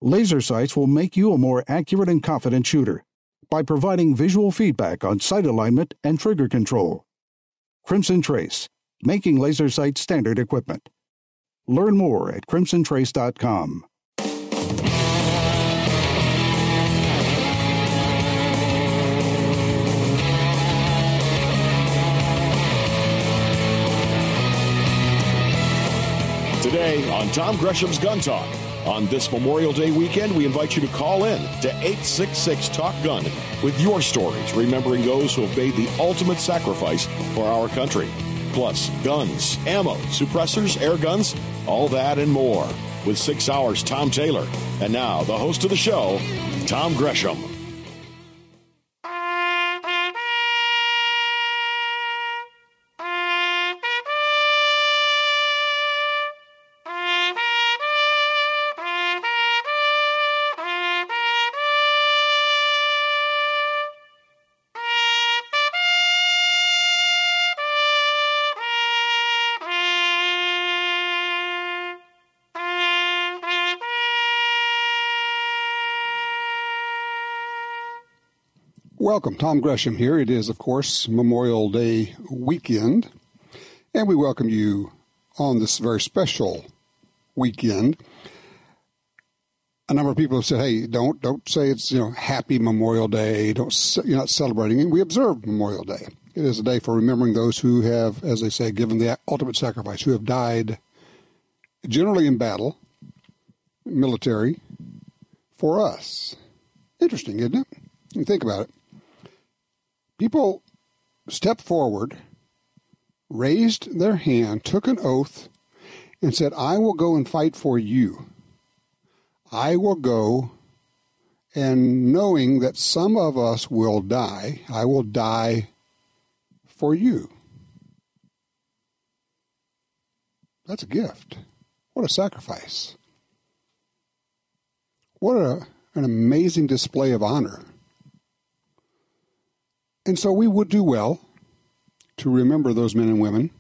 Laser sights will make you a more accurate and confident shooter by providing visual feedback on sight alignment and trigger control. Crimson Trace, making laser sight standard equipment. Learn more at crimsontrace.com. Today on Tom Gresham's Gun Talk. On this Memorial Day weekend, we invite you to call in to 866-TALK-GUN with your stories, remembering those who have made the ultimate sacrifice for our country. Plus, guns, ammo, suppressors, air guns, all that and more. With 6 Hours' Tom Taylor. And now, the host of the show, Tom Gresham. Welcome, Tom Gresham here. It is, of course, Memorial Day weekend, and we welcome you on this very special weekend. A number of people have said, "Hey, don't say it's Happy Memorial Day. You're not celebrating it." We observe Memorial Day. It is a day for remembering those who have, as they say, given the ultimate sacrifice, who have died, generally in battle, military, for us. Interesting, isn't it? You think about it. People stepped forward, raised their hand, took an oath, and said, "I will go and fight for you. I will go, and knowing that some of us will die, I will die for you." That's a gift. What a sacrifice. What an amazing display of honor. And so we would do well to remember those men and women,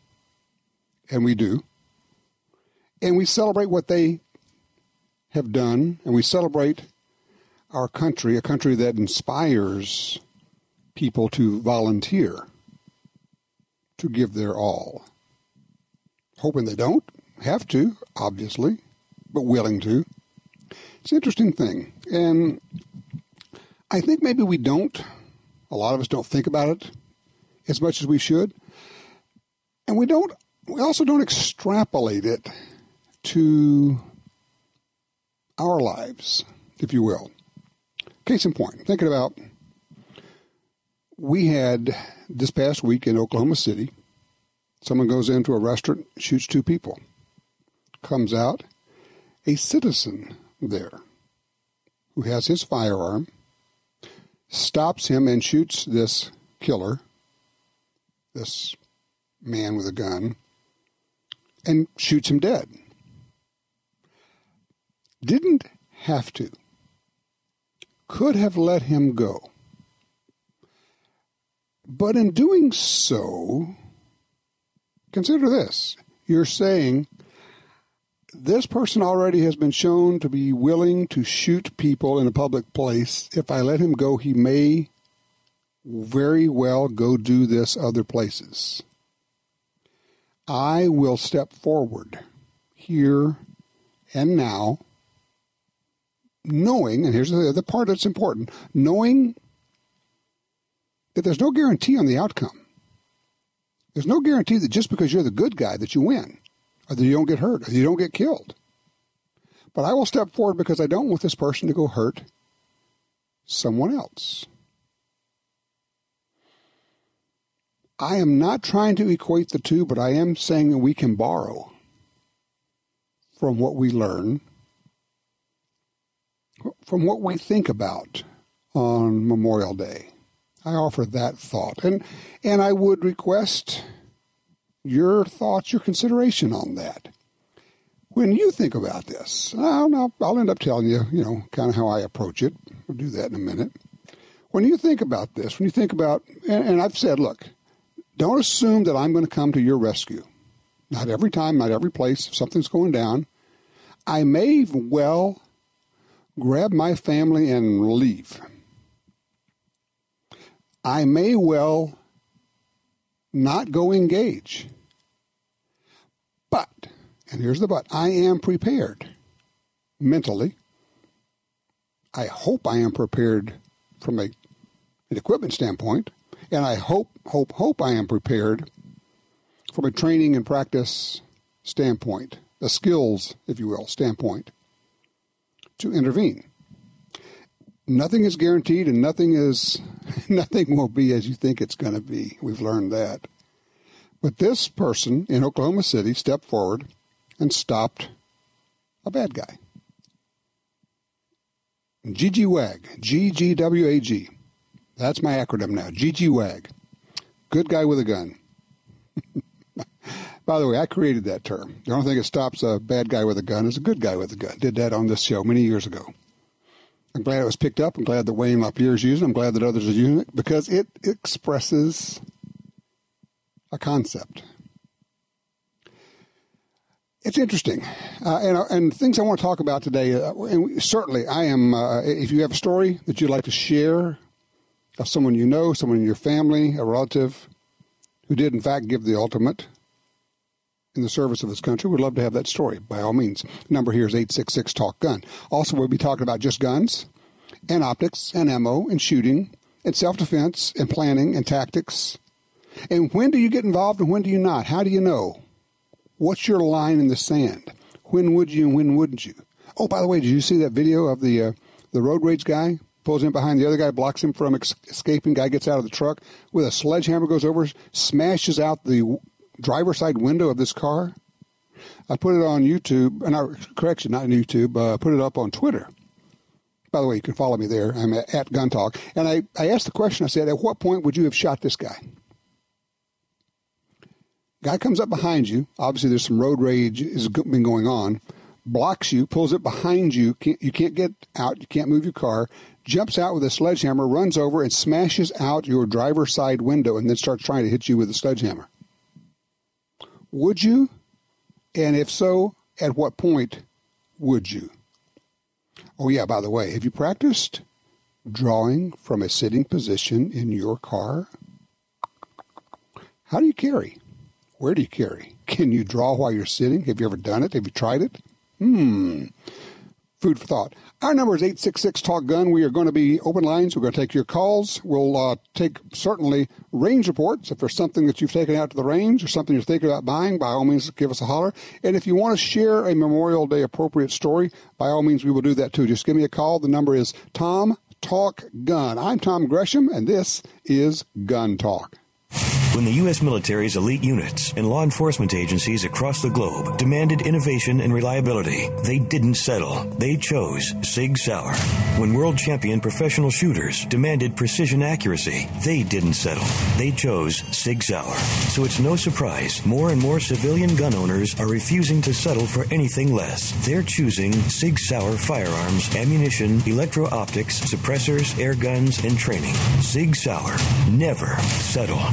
and we do. And we celebrate what they have done, and we celebrate our country, a country that inspires people to volunteer, to give their all. Hoping they don't have to, obviously, but willing to. It's an interesting thing. And I think maybe we don't. A lot of us don't think about it as much as we should. And we also don't extrapolate it to our lives, if you will. Case in point, thinking about, we had this past week in Oklahoma City, someone goes into a restaurant, shoots 2 people. Comes out a citizen there who has his firearm, stops him and shoots this killer, this man with a gun, and shoots him dead. Didn't have to. Could have let him go. But in doing so, consider this. You're saying, this person already has been shown to be willing to shoot people in a public place. If I let him go, he may very well go do this other places. I will step forward here and now, knowing, and here's the part that's important, knowing that there's no guarantee on the outcome. There's no guarantee that just because you're the good guy that you win, or that you don't get hurt, or you don't get killed. But I will step forward because I don't want this person to go hurt someone else. I am not trying to equate the two, but I am saying that we can borrow from what we learn, from what we think about on Memorial Day. I offer that thought. And I would request your thoughts, your consideration on that. When you think about this, I'll end up telling you, kind of how I approach it. We'll do that in a minute. When you think about this, when you think about, and I've said, look, don't assume that I'm going to come to your rescue. Not every time, not every place. If something's going down, I may well grab my family and leave. I may well not go engage. But, and here's the but, I am prepared mentally. I hope I am prepared from an equipment standpoint, and I hope I am prepared from a training and practice standpoint, a skills, if you will, standpoint, to intervene. Nothing is guaranteed, and nothing will be as you think it's going to be. We've learned that. But this person in Oklahoma City stepped forward and stopped a bad guy. GGWAG, G-G-W-A-G. That's my acronym now, GGWAG. Good guy with a gun. By the way, I created that term. The only thing that stops a bad guy with a gun is a good guy with a gun. Did that on this show many years ago. I'm glad it was picked up. I'm glad that Wayne LaPierre is using it. I'm glad that others are using it because it expresses a concept. It's interesting. And things I want to talk about today, and certainly I am, if you have a story that you'd like to share of someone you know, someone in your family, a relative who did in fact give the ultimate in the service of this country, we'd love to have that story, by all means. The number here is 866-TALK-GUN. Also, we'll be talking about just guns and optics and ammo and shooting and self-defense and planning and tactics. And when do you get involved and when do you not? How do you know? What's your line in the sand? When would you and when wouldn't you? Oh, by the way, did you see that video of the road rage guy? Pulls in behind the other guy, blocks him from escaping. Guy gets out of the truck with a sledgehammer, goes over, smashes out the driver's side window of this car. I put it on YouTube, correction, not on YouTube, put it up on Twitter. By the way, you can follow me there. I'm at Gun Talk. And I asked the question, I said, at what point would you have shot this guy? Guy comes up behind you. Obviously, there's some road rage has been going on. Blocks you, pulls it behind you. You can't get out. You can't move your car. Jumps out with a sledgehammer, runs over and smashes out your driver's side window and then starts trying to hit you with a sledgehammer. Would you? And if so, at what point would you? Oh, yeah, by the way, have you practiced drawing from a sitting position in your car? How do you carry? Where do you carry? Can you draw while you're sitting? Have you ever done it? Have you tried it? Food for thought. Our number is 866-TALK-GUN. We are going to be open lines. We're going to take your calls. We'll take certainly range reports. If there's something that you've taken out to the range or something you're thinking about buying, by all means, give us a holler. And if you want to share a Memorial Day appropriate story, by all means, we will do that too. Just give me a call. The number is Tom Talk Gun. I'm Tom Gresham, and this is Gun Talk. When the U.S. military's elite units and law enforcement agencies across the globe demanded innovation and reliability, they didn't settle. They chose Sig Sauer. When world champion professional shooters demanded precision accuracy, they didn't settle. They chose Sig Sauer. So it's no surprise more and more civilian gun owners are refusing to settle for anything less. They're choosing Sig Sauer firearms, ammunition, electro-optics, suppressors, air guns, and training. Sig Sauer. Never settle.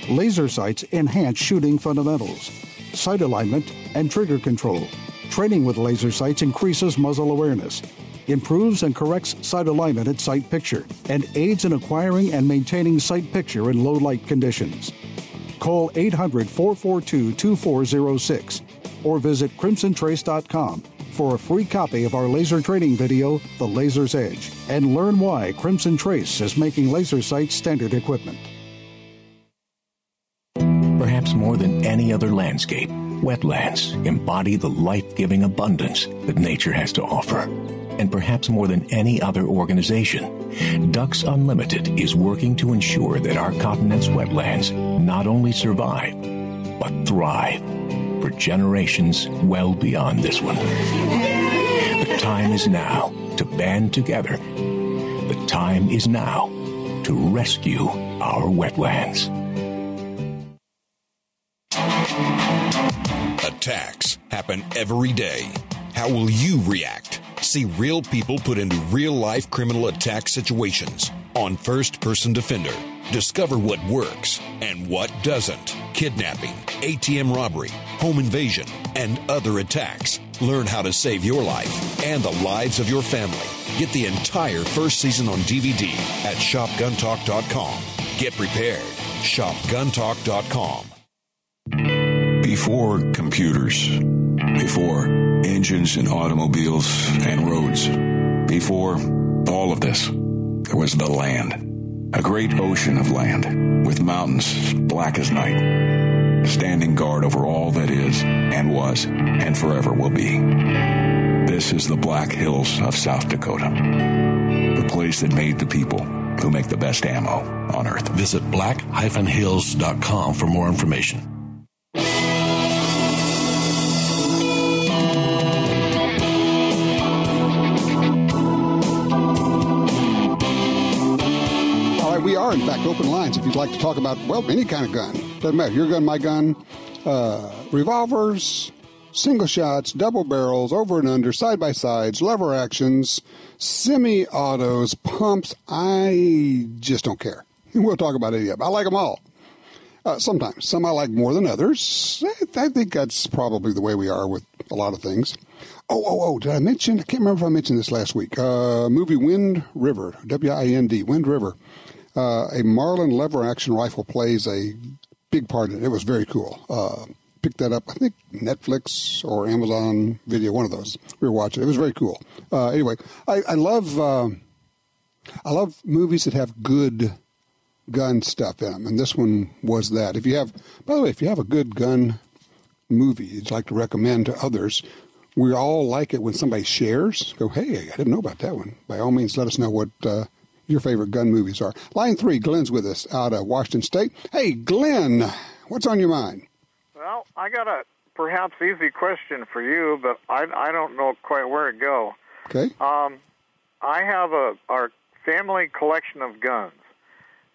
Laser sights enhance shooting fundamentals, sight alignment, and trigger control. Training with laser sights increases muzzle awareness, improves and corrects sight alignment at sight picture, and aids in acquiring and maintaining sight picture in low light conditions. Call 800-442-2406 or visit crimsontrace.com for a free copy of our laser training video, The Laser's Edge, and learn why Crimson Trace is making laser sights standard equipment. Perhaps more than any other landscape, wetlands embody the life-giving abundance that nature has to offer. And perhaps more than any other organization, Ducks Unlimited is working to ensure that our continent's wetlands not only survive, but thrive for generations well beyond this one. The time is now to band together. The time is now to rescue our wetlands. Attacks happen every day. How will you react? See real people put into real-life criminal attack situations on First Person Defender. Discover what works and what doesn't. Kidnapping, ATM robbery, home invasion, and other attacks. Learn how to save your life and the lives of your family. Get the entire first season on DVD at shopguntalk.com. Get prepared. Shopguntalk.com. Before computers, before engines and automobiles and roads, before all of this, there was the land. A great ocean of land with mountains black as night, standing guard over all that is and was and forever will be. This is the Black Hills of South Dakota, the place that made the people who make the best ammo on Earth. Visit black-hills.com for more information. We are, in fact, open lines if you'd like to talk about, well, any kind of gun. Doesn't matter. Your gun, my gun, revolvers, single shots, double barrels, over and under, side-by-sides, lever actions, semi-autos, pumps. I just don't care. We'll talk about any of them. I like them all. Sometimes. Some I like more than others. I think that's probably the way we are with a lot of things. Oh, did I mention? I can't remember if I mentioned this last week. Movie Wind River, W-I-N-D, Wind River. A Marlin lever-action rifle plays a big part in it. It was very cool. Picked that up, I think, Netflix or Amazon Video, one of those. We were watching. It was very cool. Anyway, I love movies that have good gun stuff in them, and this one was that. By the way, if you have a good gun movie you'd like to recommend to others, we all like it when somebody shares. Go, hey, I didn't know about that one. By all means, let us know what your favorite gun movies are. Line 3, Glenn's with us out of Washington State. Hey, Glenn, what's on your mind? Well, I got a perhaps easy question for you, but I don't know quite where to go. Okay. I have our family collection of guns,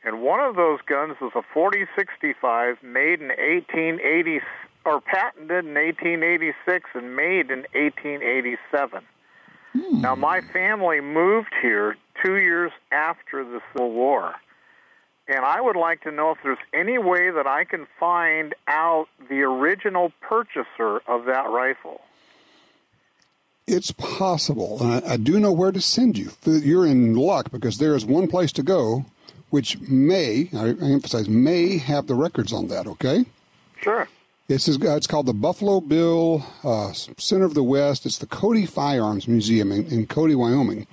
and one of those guns is a .40-65 made in 1880, or patented in 1886 and made in 1887. Now, my family moved here 2 years after the Civil War, and I would like to know if there's any way that I can find out the original purchaser of that rifle. It's possible, and I do know where to send you. You're in luck because there is one place to go which may, I emphasize, may have the records on that, okay? Sure. It's called the Buffalo Bill Center of the West. It's the Cody Firearms Museum in Cody, Wyoming.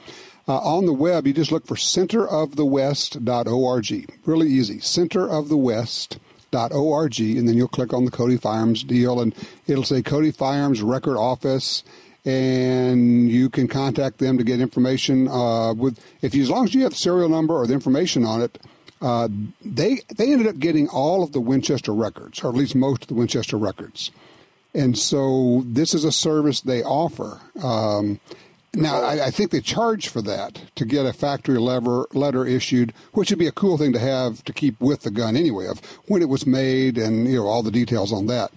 On the web, you just look for centerofthewest.org. Really easy, centerofthewest.org, and then you'll click on the Cody Firearms deal, and it'll say Cody Firearms Record Office, and you can contact them to get information. As long as you have the serial number or the information on it, they ended up getting all of the Winchester records, or at least most of the Winchester records. And so this is a service they offer. Now, I think they charge for that to get a factory letter issued, which would be a cool thing to have to keep with the gun anyway, of when it was made and all the details on that.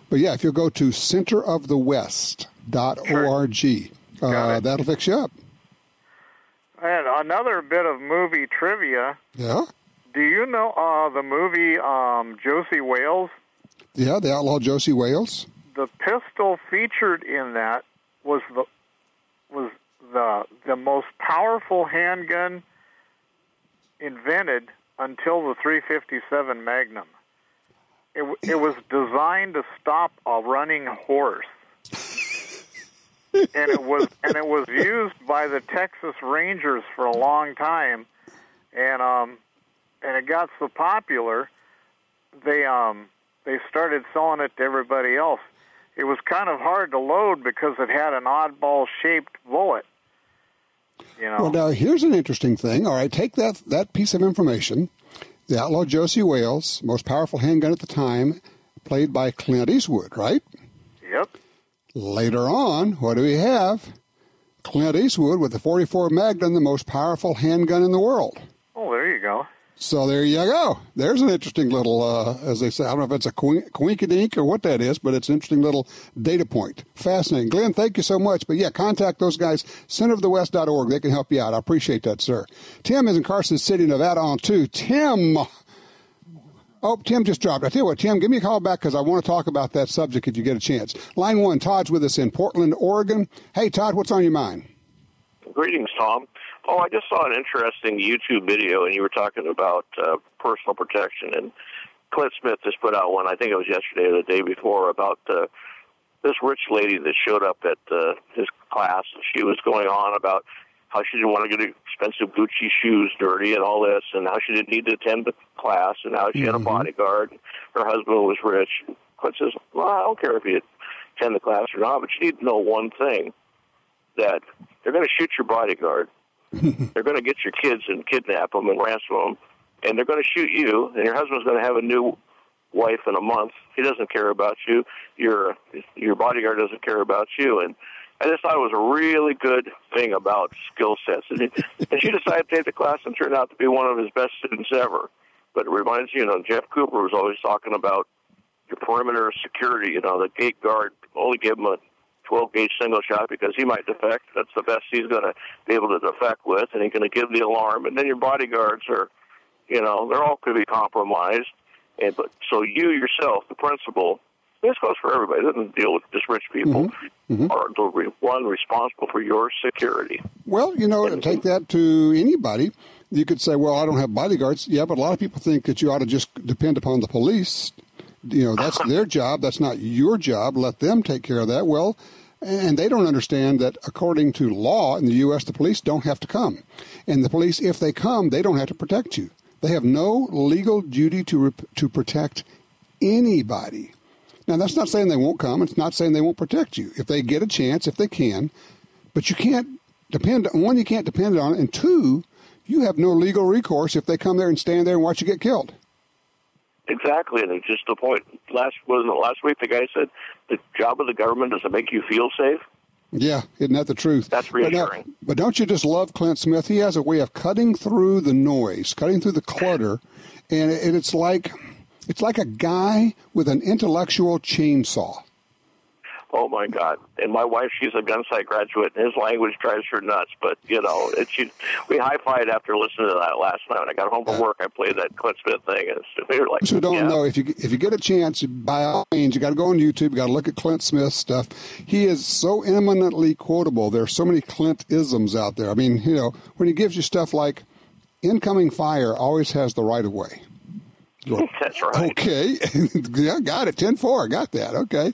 But yeah, if you'll go to centerofthewest.org, that'll fix you up. And another bit of movie trivia. Yeah? Do you know the movie Josie Wales? Yeah, the outlaw Josie Wales. The pistol featured in that was the most powerful handgun invented until the .357 Magnum. It was designed to stop a running horse, and it was used by the Texas Rangers for a long time, and it got so popular they started selling it to everybody else. It was kind of hard to load because it had an oddball-shaped bullet. Well, now, here's an interesting thing. All right, take that piece of information. The outlaw Josie Wales, most powerful handgun at the time, played by Clint Eastwood, right? Yep. Later on, what do we have? Clint Eastwood with the .44 Magnum, the most powerful handgun in the world. Oh, there you go. So there you go. There's an interesting little, as they say, I don't know if it's a coinkydink or what that is, but it's an interesting little data point. Fascinating. Glenn, thank you so much. But yeah, contact those guys, centerofthewest.org. They can help you out. I appreciate that, sir. Tim is in Carson City, Nevada on 2. Tim, Oh, Tim just dropped. I tell you what, Tim, give me a call back because I want to talk about that subject if you get a chance. Line 1, Todd's with us in Portland, Oregon. Hey, Todd, what's on your mind? Greetings, Tom. Oh, I just saw an interesting YouTube video, and you were talking about personal protection. And Clint Smith just put out one, I think it was yesterday or the day before, about this rich lady that showed up at his class. She was going on about how she didn't want to get expensive Gucci shoes dirty and all this, and how she didn't need to attend the class, and how she had a bodyguard. Her husband was rich. Clint says, well, I don't care if you attend the class or not, but you need to know one thing, that they're going to shoot your bodyguard. They're going to get your kids and kidnap them and ransom them, and they're going to shoot you, and your husband's going to have a new wife in a month. He doesn't care about you. Your bodyguard doesn't care about you. And I just thought it was a really good thing about skill sets. And she decided to take the class and turned out to be one of his best students ever. But it reminds you, Jeff Cooper was always talking about your perimeter security. The gate guard, only give him a 12-gauge single shot because he might defect. That's the best he's going to be able to defect with, and he's going to give the alarm. And then your bodyguards are, they're all could be compromised. But so you yourself, the principal, this goes for everybody. It doesn't deal with just rich people, are the one responsible for your security. Well, take that to anybody. You could say, well, I don't have bodyguards. Yeah, but a lot of people think that you ought to just depend upon the police. That's their job. That's not your job. Let them take care of that. Well, and they don't understand that according to law in the U.S., the police don't have to come. And the police, if they come, they don't have to protect you. They have no legal duty to protect anybody. Now, that's not saying they won't come. It's not saying they won't protect you. If they get a chance, if they can. But you can't depend on, one, you can't depend on it, and two, you have no legal recourse if they come there and stand there and watch you get killed. Exactly, and it's just the point. Last week the guy said the job of the government is to make you feel safe. Yeah, isn't that the truth? That's reassuring. But don't you just love Clint Smith? He has a way of cutting through the noise, cutting through the clutter, and it's like a guy with an intellectual chainsaw. Oh, my God. And my wife, she's a gun sight graduate, and his language drives her nuts. But, we high-fived after listening to that last night. When I got home from work, I played that Clint Smith thing. And we were like, so don't know. If you get a chance, by all means, you got to go on YouTube. You got to look at Clint Smith stuff. He is so eminently quotable. There are so many Clint-isms out there. I mean, when he gives you stuff like, incoming fire always has the right of way. That's right. Okay. Yeah, got it. 10-4. Got that. Okay.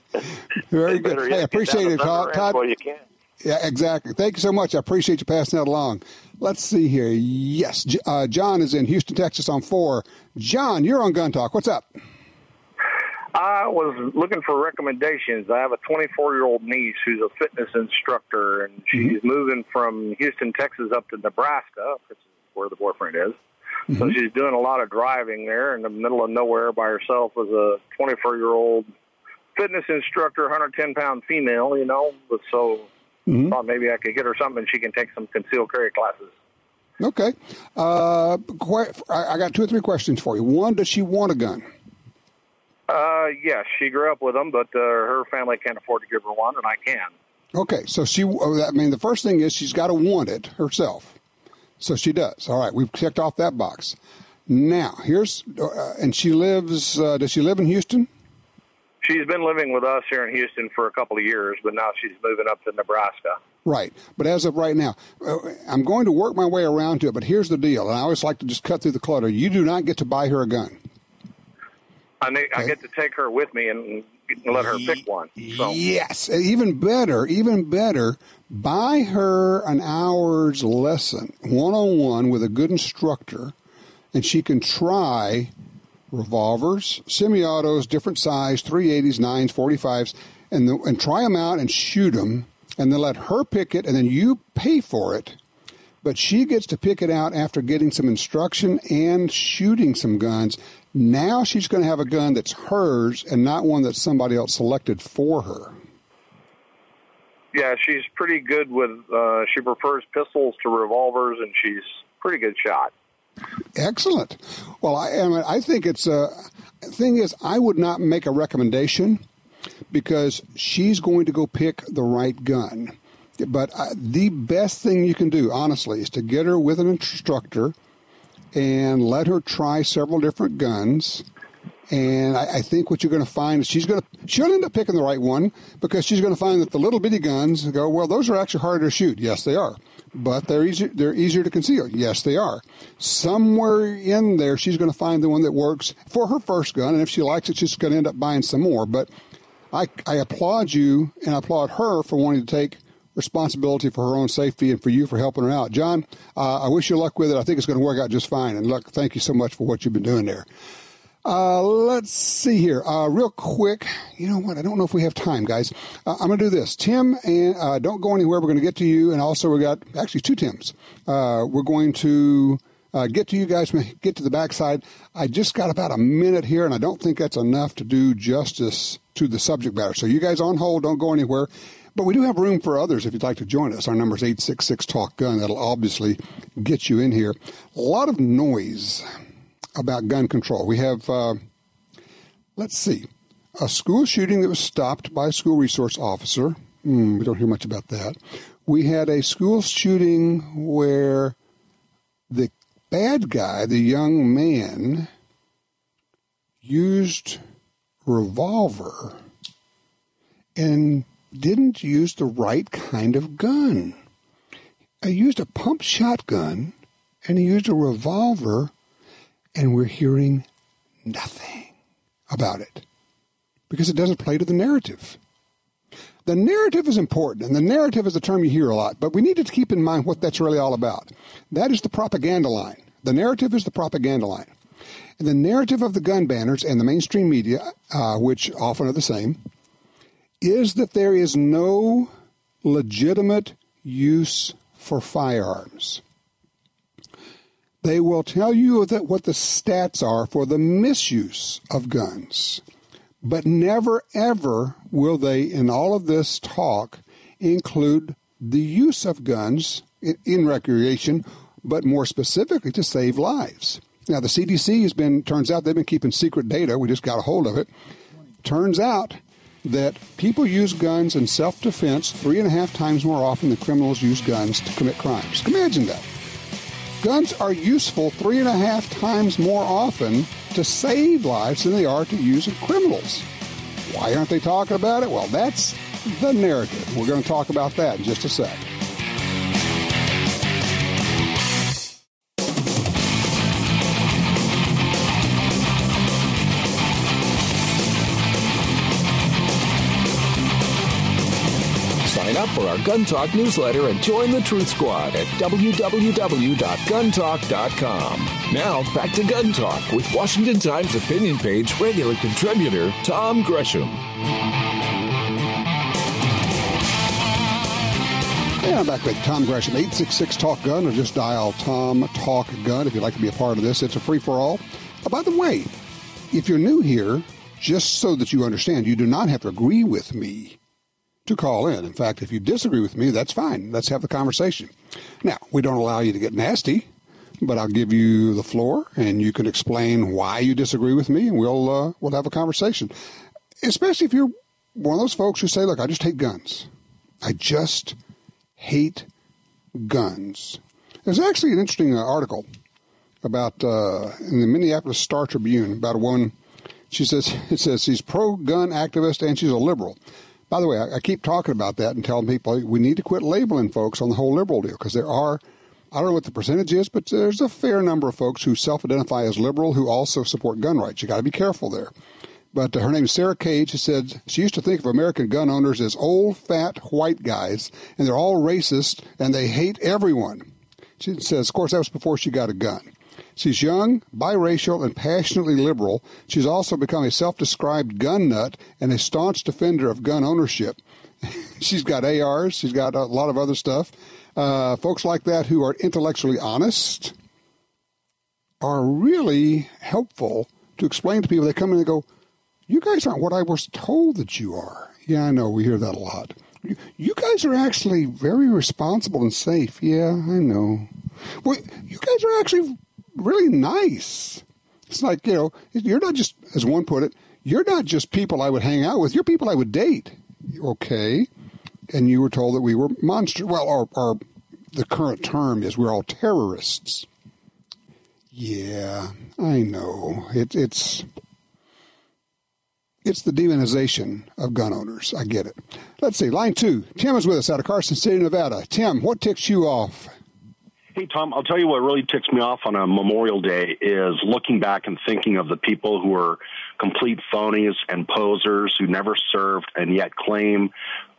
Very good. Hey, I appreciate it, Todd. Well, you can. Yeah, exactly. Thank you so much. I appreciate you passing that along. Let's see here. Yes. John is in Houston, Texas on 4. John, you're on Gun Talk. What's up? I was looking for recommendations. I have a 24-year-old niece who's a fitness instructor, and she's moving from Houston, Texas up to Nebraska, which is where the boyfriend is. So she's doing a lot of driving there in the middle of nowhere by herself as a 24-year-old fitness instructor, 110-pound female, So thought maybe I could get her something and she can take some concealed carry classes. Okay. I got 2 or 3 questions for you. One, does she want a gun? Yes, she grew up with them, but her family can't afford to give her one, and I can. Okay, so the first thing is she's got to want it herself. So she does. All right, we've checked off that box. Now, and she lives, does she live in Houston? She's been living with us here in Houston for a couple of years, but now she's moving up to Nebraska. Right, but as of right now, I'm going to work my way around to it, but here's the deal, and I always like to just cut through the clutter. You do not get to buy her a gun. I get to take her with me and let her pick one. So. Yes, even better, buy her an hour's lesson, one-on-one with a good instructor, and she can try revolvers, semi-autos, different size, 380s, 9s, 45s, and try them out and shoot them, and then let her pick it, and then you pay for it. But she gets to pick it out after getting some instruction and shooting some guns. Now she's going to have a gun that's hers and not one that somebody else selected for her. Yeah, she's pretty good with, she prefers pistols to revolvers, and she's a pretty good shot. Excellent. Well, I think it's thing is, I would not make a recommendation because she's going to go pick the right gun. But the best thing you can do, honestly, is to get her with an instructor and let her try several different guns And I think what you're going to find is she'll end up picking the right one, because she's going to find that the little bitty guns go, well, those are actually harder to shoot. Yes, they are. But they're easier to conceal. Yes, they are. Somewhere in there, she's going to find the one that works for her first gun. And if she likes it, she's going to end up buying some more. But I applaud you, and I applaud her for wanting to take responsibility for her own safety, and for you for helping her out. John, I wish you luck with it. I think it's going to work out just fine. And look, thank you so much for what you've been doing there. Let's see here. Real quick, you know what? I don't know if we have time, guys. I'm going to do this. Tim, and don't go anywhere. We're going to get to you. And also, we got actually two Tims. We're going to get to you guys when we get to the backside. I just got about a minute here, and I don't think that's enough to do justice to the subject matter. So you guys on hold. Don't go anywhere. But we do have room for others if you'd like to join us. Our number is 866-TALK-GUN. That'll obviously get you in here. A lot of noise about gun control. We have, let's see, a school shooting that was stopped by a school resource officer. We don't hear much about that. We had a school shooting where the bad guy, the young man, used revolver and didn't use the right kind of gun. He used a pump shotgun, and he used a revolver, and we're hearing nothing about it because it doesn't play to the narrative. The narrative is important, and the narrative is a term you hear a lot, but we need to keep in mind what that's really all about. That is the propaganda line. The narrative is the propaganda line. And the narrative of the gun banners and the mainstream media, which often are the same, is that there is no legitimate use for firearms. They will tell you that what the stats are for the misuse of guns, but never, ever will they, in all of this talk, include the use of guns in recreation, but more specifically to save lives. Now, the CDC turns out they've been keeping secret data. We just got a hold of it. Turns out that people use guns in self-defense 3.5 times more often than criminals use guns to commit crimes. Imagine that. Guns are useful 3.5 times more often to save lives than they are to use in criminals. Why aren't they talking about it? Well, that's the narrative. We're going to talk about that in just a sec. Sign up for our Gun Talk newsletter and join the Truth Squad at www.guntalk.com. Now, back to Gun Talk with Washington Times opinion page regular contributor Tom Gresham. Yeah, I'm back with Tom Gresham, 866-TALK-GUN, or just dial Tom Talk Gun if you'd like to be a part of this. It's a free-for-all. By the way, if you're new here, just so that you understand, you do not have to agree with me to call in. In fact, if you disagree with me, that's fine. Let's have the conversation. Now, we don't allow you to get nasty, but I'll give you the floor, and you can explain why you disagree with me, and we'll have a conversation. Especially if you're one of those folks who say, look, I just hate guns. I just hate guns. There's actually an interesting article about in the Minneapolis Star Tribune about a woman. It says she's pro-gun activist and she's a liberal. By the way, I keep talking about that and telling people we need to quit labeling folks on the whole liberal deal, because there are, I don't know what the percentage is, but there's a fair number of folks who self-identify as liberal who also support gun rights. You got to be careful there. But her name is Sarah Cage. She said she used to think of American gun owners as old, fat, white guys, and they're all racist, and they hate everyone. She says, of course, that was before she got a gun. She's young, biracial, and passionately liberal. She's also become a self-described gun nut and a staunch defender of gun ownership. She's got ARs. She's got a lot of other stuff. Folks like that who are intellectually honest are really helpful to explain to people. They come in and go, you guys aren't what I was told that you are. Yeah, I know. We hear that a lot. You guys are actually very responsible and safe. Yeah, I know. Well, you guys are actually really nice. It's like, you're not just, as one put it, you're not just people I would hang out with. You're people I would date. Okay. And you were told that we were monsters. Well, or the current term is we're all terrorists. Yeah, I know. It's it's the demonization of gun owners. I get it. Let's see. Line 2. Tim is with us out of Carson City, Nevada. Tim, what ticks you off? Hey, Tom, I'll tell you what really ticks me off on a Memorial Day is looking back and thinking of the people who are complete phonies and posers who never served and yet claim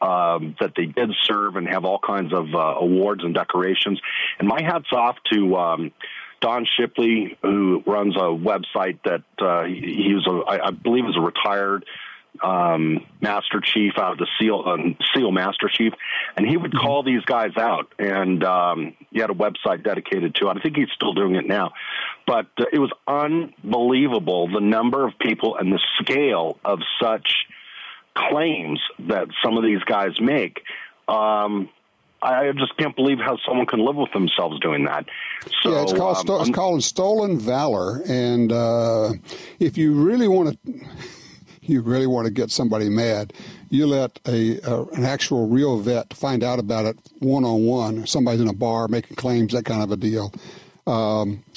that they did serve and have all kinds of awards and decorations. And my hat's off to Don Shipley, who runs a website that I believe is a retired Master Chief out of the SEAL Master Chief, and he would call these guys out, and he had a website dedicated to it. I think he's still doing it now, but it was unbelievable the number of people and the scale of such claims that some of these guys make. I just can't believe how someone can live with themselves doing that. So, yeah, it's called stolen valor, and if you really want to get somebody mad, you let an actual real vet find out about it one-on-one. Somebody's in a bar making claims, that kind of a deal.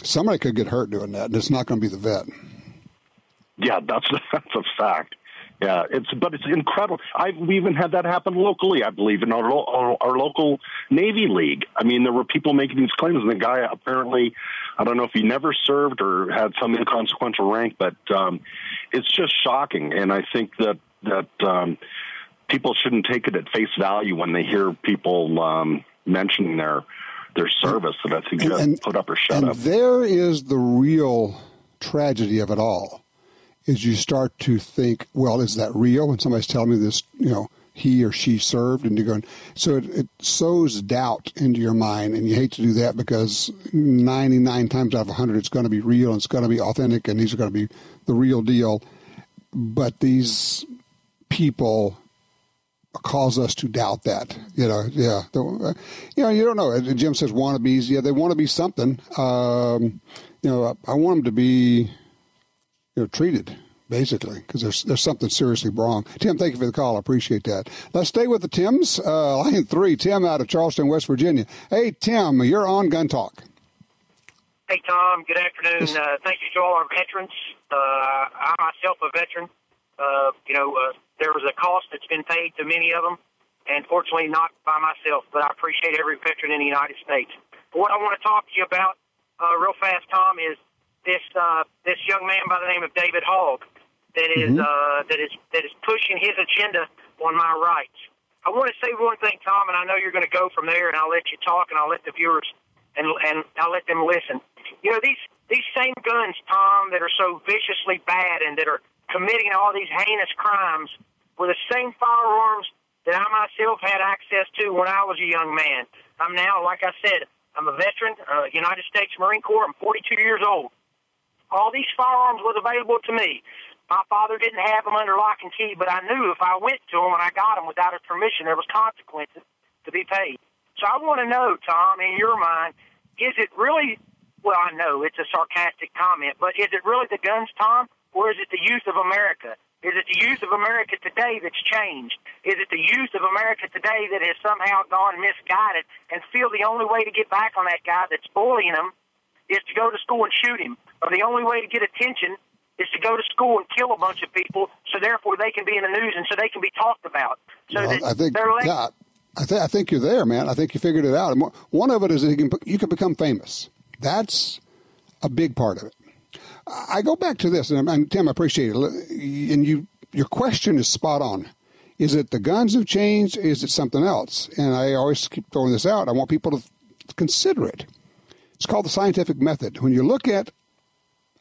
Somebody could get hurt doing that, and it's not going to be the vet. Yeah, that's a fact. Yeah, it's incredible. We even had that happen locally, I believe, in our local Navy League. I mean, there were people making these claims, and the guy apparently, I don't know if he never served or had some inconsequential rank, but it's just shocking. And I think that people shouldn't take it at face value when they hear people mentioning their service. That I think just put up or shut up. There is the real tragedy of it all. Is you start to think, well, is that real? When somebody's telling me this, he or she served, and you're going, so it sows doubt into your mind, and you hate to do that because 99 times out of 100 it's going to be real and it's going to be authentic and these are going to be the real deal. But these people cause us to doubt that, you don't know. Jim says wannabes. Yeah, they want to be something. I want them to be treated, basically, because there's something seriously wrong. Tim, thank you for the call. I appreciate that. Let's stay with the Tims. Line 3, Tim out of Charleston, West Virginia. Hey, Tim, you're on Gun Talk. Hey, Tom. Good afternoon. Thank you to all our veterans. I'm myself a veteran. There was a cost that's been paid to many of them, and fortunately not by myself, but I appreciate every veteran in the United States. But what I want to talk to you about real fast, Tom, is this young man by the name of David Hogg that is pushing his agenda on my rights. I want to say one thing, Tom, and I know you're going to go from there, and I'll let you talk, and I'll let the viewers and I'll let them listen. These same guns, Tom, that are so viciously bad and that are committing all these heinous crimes were the same firearms that I myself had access to when I was a young man. I'm now, like I said, I'm a veteran, United States Marine Corps. I'm 42 years old. All these firearms was available to me. My father didn't have them under lock and key, but I knew if I went to him and I got them without his permission, there was consequences to be paid. So I want to know, Tom, in your mind, is it really, well, I know it's a sarcastic comment, but is it really the guns, Tom, or is it the youth of America? Is it the youth of America today that's changed? Is it the youth of America today that has somehow gone misguided and feel the only way to get back on that guy that's bullying them is to go to school and shoot him? Or the only way to get attention is to go to school and kill a bunch of people, so therefore they can be in the news and so they can be talked about. So I think you're there, man. I think you figured it out. And one of it is that you can become famous. That's a big part of it. I go back to this, and Tim, I appreciate it. And your question is spot on. Is it the guns have changed? Is it something else? And I always keep throwing this out. I want people to consider it. It's called the scientific method. When you look at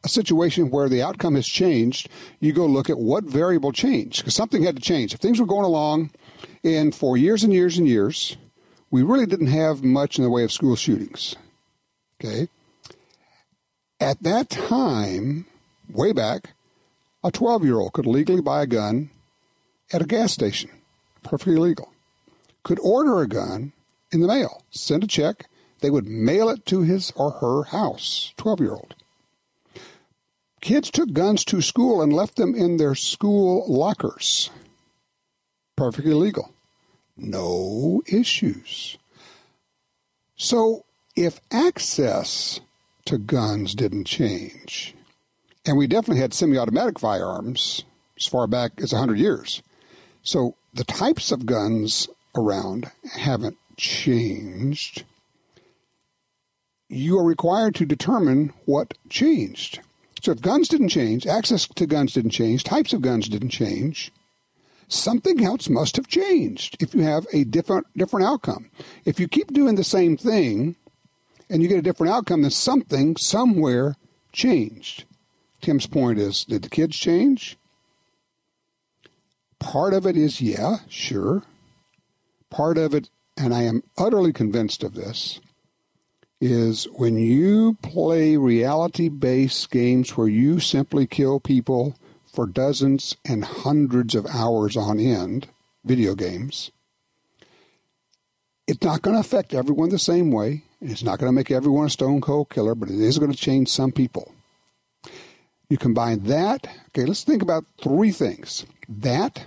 a situation where the outcome has changed, you go look at what variable changed, because something had to change. If things were going along, and for years and years and years, we really didn't have much in the way of school shootings. Okay? At that time, way back, a 12-year-old could legally buy a gun at a gas station, perfectly legal. Could order a gun in the mail, send a check, they would mail it to his or her house, 12-year-old. Kids took guns to school and left them in their school lockers. Perfectly legal. No issues. So if access to guns didn't change, and we definitely had semi-automatic firearms as far back as 100 years. So the types of guns around haven't changed. You are required to determine what changed. So if guns didn't change, access to guns didn't change, types of guns didn't change, something else must have changed if you have a different outcome. If you keep doing the same thing and you get a different outcome, then something somewhere changed. Tim's point is, did the kids change? Part of it is, yeah, sure. Part of it, and I am utterly convinced of this, is when you play reality-based games where you simply kill people for dozens and hundreds of hours on end, video games, it's not going to affect everyone the same way. It's not going to make everyone a stone-cold killer, but it is going to change some people. You combine that, okay, let's think about three things. That,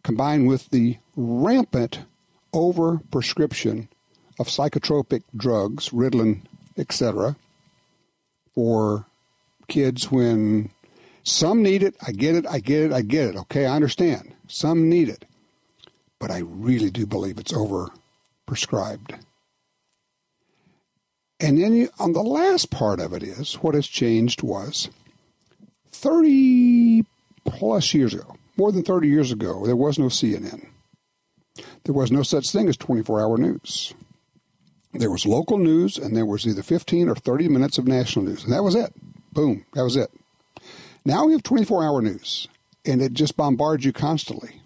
combined with the rampant over-prescription of psychotropic drugs, Ritalin, etc., for kids when some need it. I get it. Okay, I understand. Some need it. But I really do believe it's over-prescribed. And then on the last part of it is, what has changed was 30-plus years ago, more than 30 years ago, there was no CNN. There was no such thing as 24-hour news. There was local news, and there was either 15 or 30 minutes of national news, and that was it. Boom, that was it. Now we have 24-hour news, and it just bombards you constantly,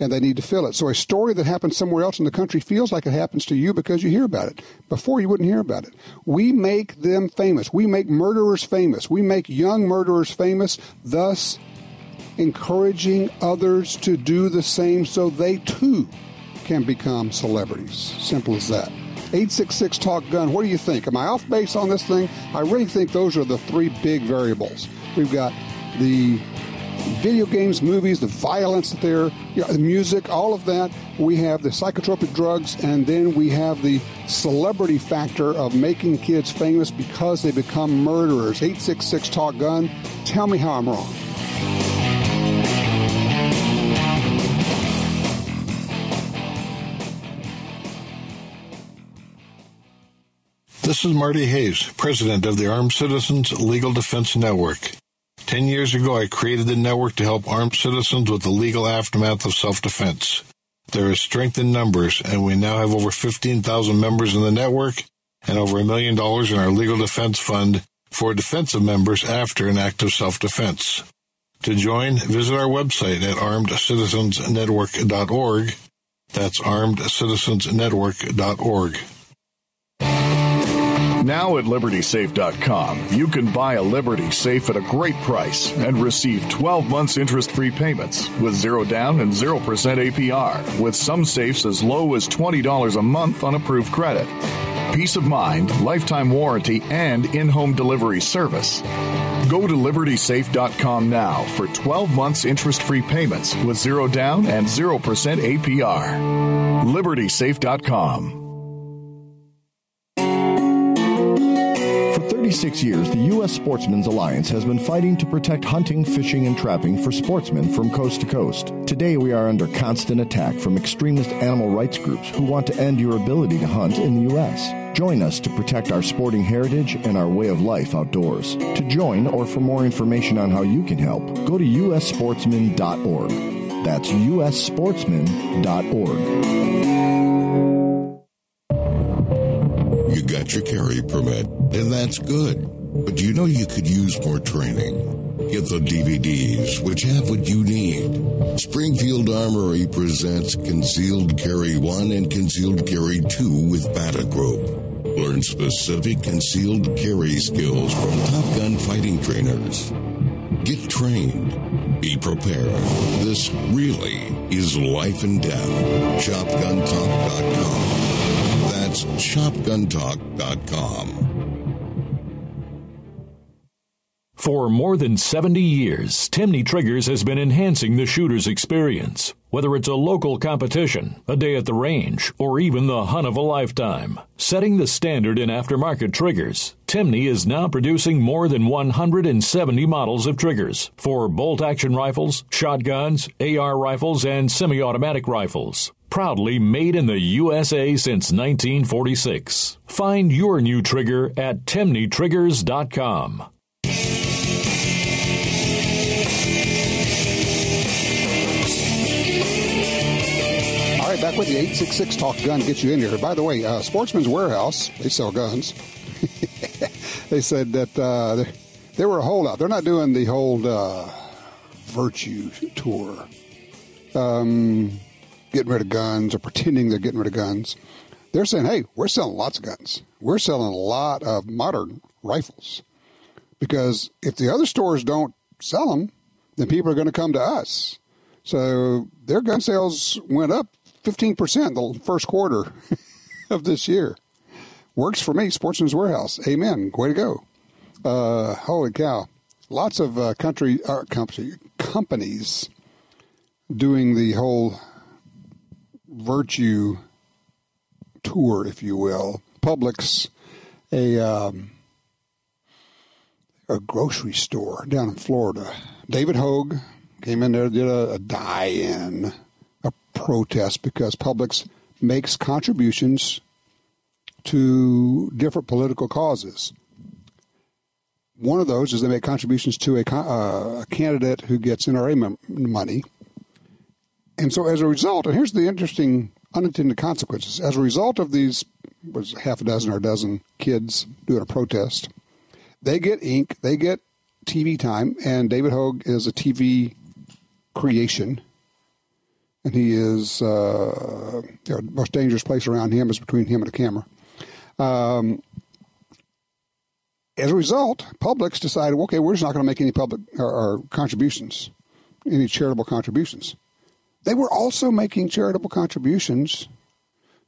and they need to fill it. So a story that happens somewhere else in the country feels like it happens to you because you hear about it. Before, you wouldn't hear about it. We make them famous. We make murderers famous. We make young murderers famous, thus encouraging others to do the same so they, too, can become celebrities. Simple as that. 866-TALK-GUN. What do you think? Am I off base on this thing? I really think those are the three big variables. We've got the video games, movies, the violence that the music, all of that. We have the psychotropic drugs, and then we have the celebrity factor of making kids famous because they become murderers. 866-TALK-GUN. Tell me how I'm wrong. This is Marty Hayes, president of the Armed Citizens Legal Defense Network. 10 years ago, I created the network to help armed citizens with the legal aftermath of self-defense. There is strength in numbers, and we now have over 15,000 members in the network and over $1 million in our legal defense fund for defensive members after an act of self-defense. To join, visit our website at armedcitizensnetwork.org. That's armedcitizensnetwork.org. Now at LibertySafe.com, you can buy a Liberty Safe at a great price and receive 12 months interest-free payments with 0 down and 0% APR, with some safes as low as $20 a month on approved credit. Peace of mind, lifetime warranty, and in-home delivery service. Go to LibertySafe.com now for 12 months interest-free payments with 0 down and 0% APR. LibertySafe.com. For 36 years, the U.S. Sportsmen's Alliance has been fighting to protect hunting, fishing, and trapping for sportsmen from coast to coast. Today, we are under constant attack from extremist animal rights groups who want to end your ability to hunt in the U.S. Join us to protect our sporting heritage and our way of life outdoors. To join or for more information on how you can help, go to ussportsman.org. That's ussportsman.org. You got your carry permit, and that's good. But you know you could use more training. Get the DVDs, which have what you need. Springfield Armory presents Concealed Carry 1 and Concealed Carry 2 with Bata Group. Learn specific concealed carry skills from Top Gun fighting trainers. Get trained. Be prepared. This really is life and death. ShopGunTalk.com. That's ShopGunTalk.com. For more than 70 years, Timney Triggers has been enhancing the shooter's experience. Whether it's a local competition, a day at the range, or even the hunt of a lifetime. Setting the standard in aftermarket triggers, Timney is now producing more than 170 models of triggers for bolt-action rifles, shotguns, AR rifles, and semi-automatic rifles. Proudly made in the USA since 1946. Find your new trigger at TimneyTriggers.com. All right, back with the 866 Talk Gun gets you in here. By the way, Sportsman's Warehouse, they sell guns. They said that they were a holdout. They're not doing the whole virtue tour, getting rid of guns or pretending they're getting rid of guns. They're saying, hey, we're selling lots of guns. We're selling a lot of modern rifles. Because if the other stores don't sell them, then people are going to come to us. So their gun sales went up 15% the first quarter of this year. Works for me, Sportsman's Warehouse. Amen. Way to go. Holy cow. Lots of companies doing the whole virtue tour, if you will. Publix, a grocery store down in Florida. David Hogue came in there, did a die-in, a protest, because Publix makes contributions to different political causes. One of those is they make contributions to a candidate who gets NRA money. And so as a result, and here's the interesting unintended consequences, as a result of these, was half a dozen or a dozen kids doing a protest, they get ink, they get TV time, and David Hogue is a TV creation. And he is, the most dangerous place around him is between him and a camera. As a result, Publix decided, okay, we're just not going to make any public or contributions, any charitable contributions. They were also making charitable contributions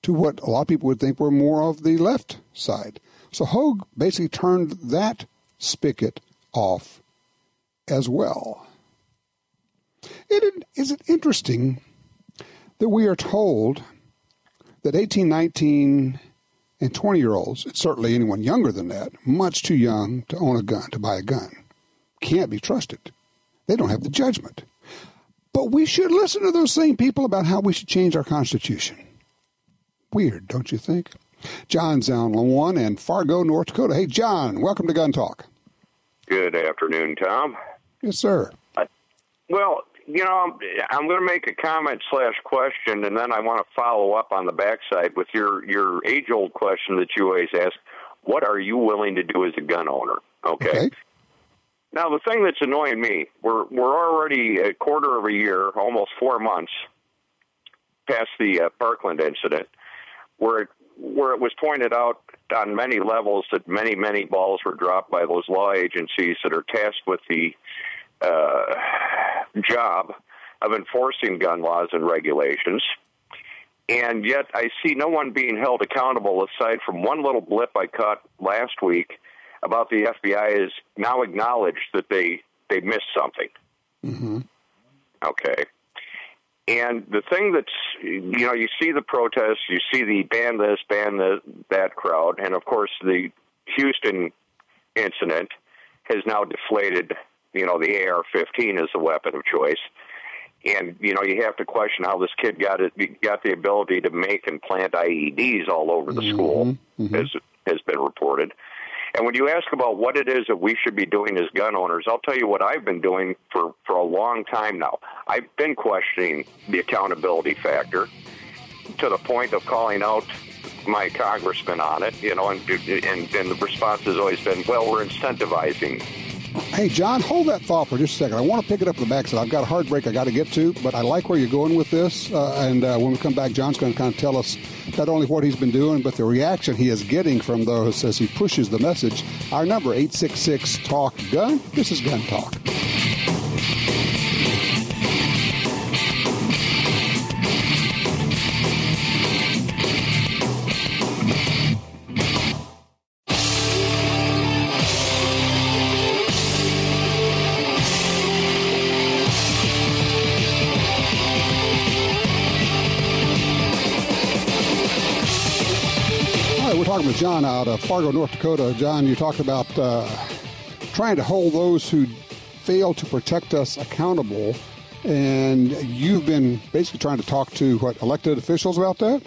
to what a lot of people would think were more of the left side. So Hogue basically turned that spigot off as well. Is it interesting that we are told that 18, 19, and 20-year-olds, it's certainly anyone younger than that, much too young to own a gun, to buy a gun, can't be trusted. They don't have the judgment. But we should listen to those same people about how we should change our Constitution. Weird, don't you think? John's on one in Fargo, North Dakota. Hey, John, welcome to Gun Talk. Good afternoon, Tom. Yes, sir. Well, you know, I'm going to make a comment/question, and then I want to follow up on the backside with your age-old question that you always ask, what are you willing to do as a gun owner? Okay. Now, the thing that's annoying me, we're already a quarter of a year, almost 4 months, past the Parkland incident, where it was pointed out on many levels that many balls were dropped by those law agencies that are tasked with the job of enforcing gun laws and regulations. And yet I see no one being held accountable aside from one little blip I caught last week about the FBI is now acknowledged that they missed something. Mm-hmm. Okay. And the thing that's, you know, you see the protests, you see the ban this, that crowd, and of course the Houston incident has now deflated, you know, the AR-15 as a weapon of choice. And, you know, you have to question how this kid got the ability to make and plant IEDs all over the school, as has been reported. And when you ask about what it is that we should be doing as gun owners, I'll tell you what I've been doing for a long time now. I've been questioning the accountability factor to the point of calling out my congressman on it, you know, and the response has always been, well, we're incentivizing. Hey, John, hold that thought for just a second. I want to pick it up in the backside. I've got a hard break I got to get to, but I like where you're going with this. And when we come back, John's going to kind of tell us not only what he's been doing, but the reaction he is getting from those as he pushes the message. Our number, 866-TALK-GUN. This is Gun Talk. All right, we're talking with John out of Fargo, North Dakota. John, you talked about trying to hold those who fail to protect us accountable, and you've been basically trying to talk to, elected officials about that?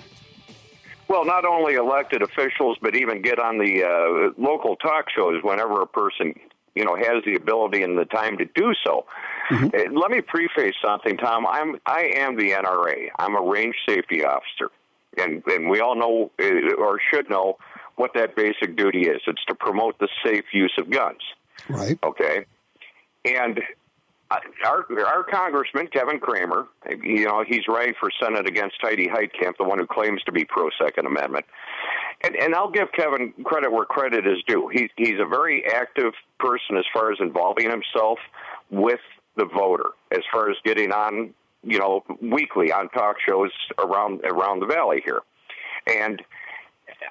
Well, not only elected officials, but even get on the local talk shows whenever a person, has the ability and the time to do so. Mm-hmm. Let me preface something, Tom. I am the NRA. I'm a range safety officer, and we all know or should know what that basic duty is. It's to promote the safe use of guns. Right. Okay. And our Congressman, Kevin Cramer, he's running for Senate against Heidi Heitkamp, the one who claims to be pro-Second Amendment. And I'll give Kevin credit where credit is due. He's a very active person as far as involving himself with the voter, as far as getting on, weekly on talk shows around the valley here. And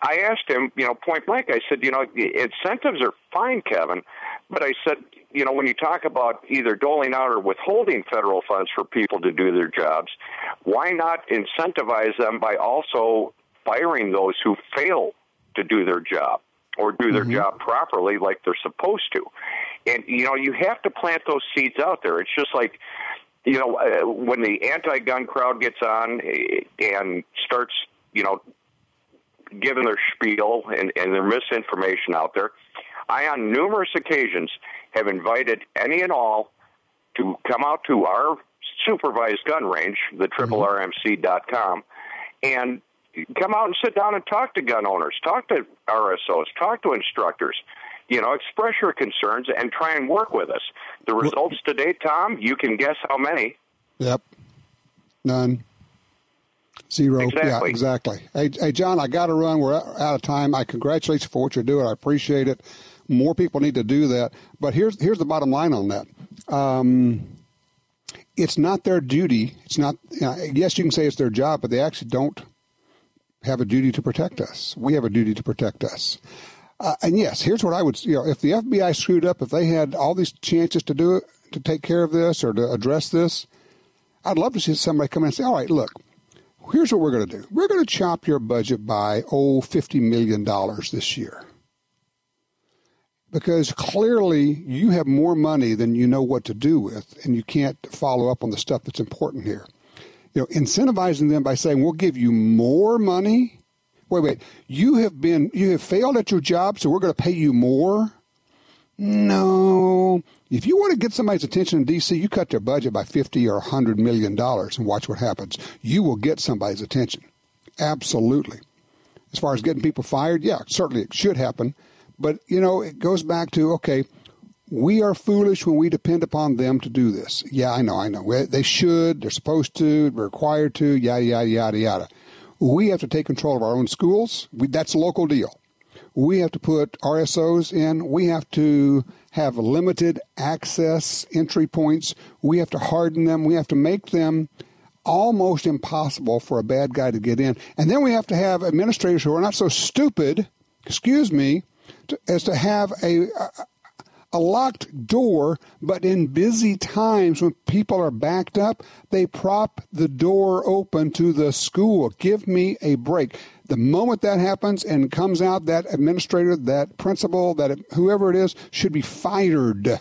I asked him, point blank, I said, incentives are fine, Kevin, but I said, when you talk about either doling out or withholding federal funds for people to do their jobs, why not incentivize them by also firing those who fail to do their job or do their job properly like they're supposed to? And, you have to plant those seeds out there. It's just like, when the anti-gun crowd gets on and starts, giving their spiel and their misinformation out there, I, on numerous occasions, have invited any and all to come out to our supervised gun range, the RRMC.com, and come out and sit down and talk to gun owners, talk to RSOs, talk to instructors, express your concerns and try and work with us. The results to date, Tom, you can guess how many. Yep. None. Zero. Exactly. Yeah, exactly. Hey, John, I got to run. We're out of time. I congratulate you for what you're doing. I appreciate it. More people need to do that. But here's the bottom line on that. It's not their duty. It's not. Yes, you can say it's their job, but they actually don't have a duty to protect us. We have a duty to protect us. And yes, here's what I would. If the FBI screwed up, if they had all these chances to do it, to take care of this or to address this, I'd love to see somebody come in and say, "All right, look. Here's what we're going to do. We're going to chop your budget by, $50 million this year. Because clearly you have more money than you know what to do with, and you can't follow up on the stuff that's important here." Incentivizing them by saying, we'll give you more money. Wait, you have failed at your job, so we're going to pay you more? No. If you want to get somebody's attention in D.C., you cut their budget by $50 or $100 million and watch what happens. You will get somebody's attention. Absolutely. As far as getting people fired, yeah, certainly it should happen. But, it goes back to, okay, we are foolish when we depend upon them to do this. Yeah, I know. They should. They're supposed to. They're required to. Yada, yada, yada, yada. We have to take control of our own schools. That's a local deal. We have to put RSOs in. We have to have limited access entry points. We have to harden them. We have to make them almost impossible for a bad guy to get in. And then we have to have administrators who are not so stupid, as to have a locked door, but in busy times when people are backed up, they prop the door open to the school. Give me a break. The moment that happens and comes out, that administrator, that principal, whoever it is, should be fired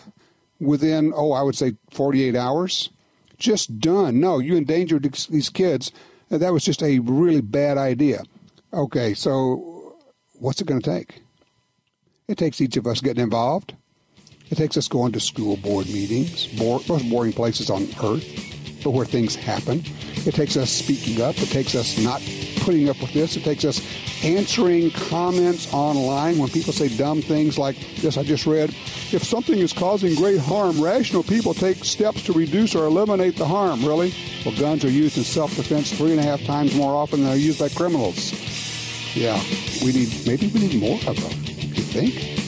within, I would say 48 hours. Just done. No, you endangered these kids. That was just a really bad idea. Okay, so what's it going to take? It takes each of us getting involved. It takes us going to school board meetings, most boring places on earth, but where things happen. It takes us speaking up. It takes us not putting up with this. It takes us answering comments online when people say dumb things like this I just read. If something is causing great harm, rational people take steps to reduce or eliminate the harm. Really? Well, guns are used in self-defense 3.5 times more often than they're used by criminals. Yeah, maybe we need more of them. You think?